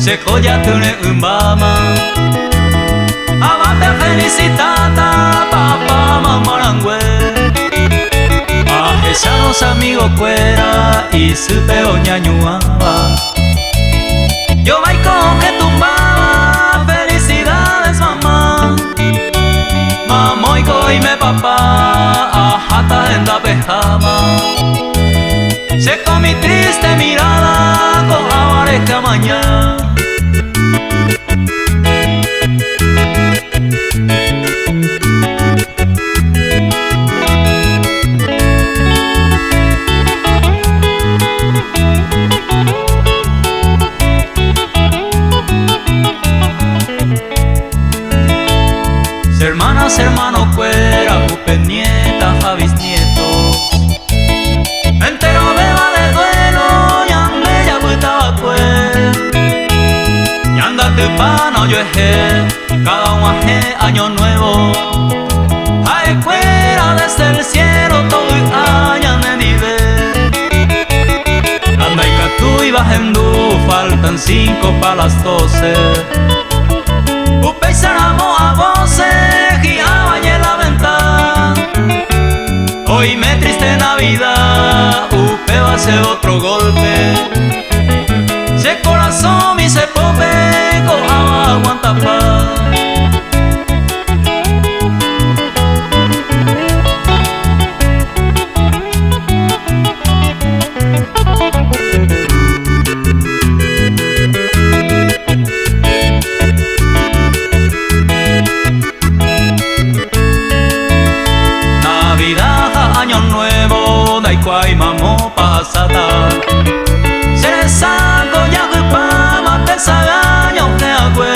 sekoyatune umbama Abate felicitata papá mamarangue Ella los amigos fuera y supe oñañuaba Yo baico que tumbaba felicidades mamá Mamoico y me papá ajata en la pejama Se con mi triste mirada cojaba esta mañana Hermanas, hermanos, fuera, jupes, nietas, javis, nietos Entero beba de duelo, yande ya buitaba pues Yanda tu pana, yo eje, cada un aje, año nuevo Ay, fuera desde el cielo, todo y añan de nivel Anda y catú y bajendú, faltan 5 para las 12 Upe y cerramos a voces y abañé la ventana Hoy me triste Navidad, Upe va a hacer otro golpe Se corazón y se pope, coja aguanta paz Año nuevo, daikwai mamo pasada Se saco ya pama pesagaño que agüe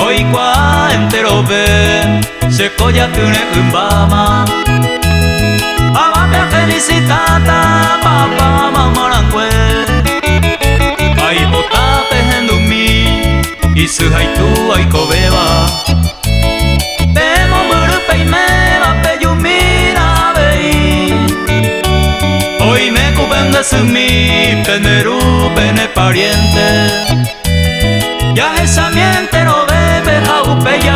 Hoy qua entero ve Se coya tune umbama Abate felicitata papá mamarangue Ay botate hendumi Y su haitu ay kobeba Bemo murupe y meba Hoy me cuben de sumi, peneru, pene pariente Ya esa miente no bebe, jaupe ya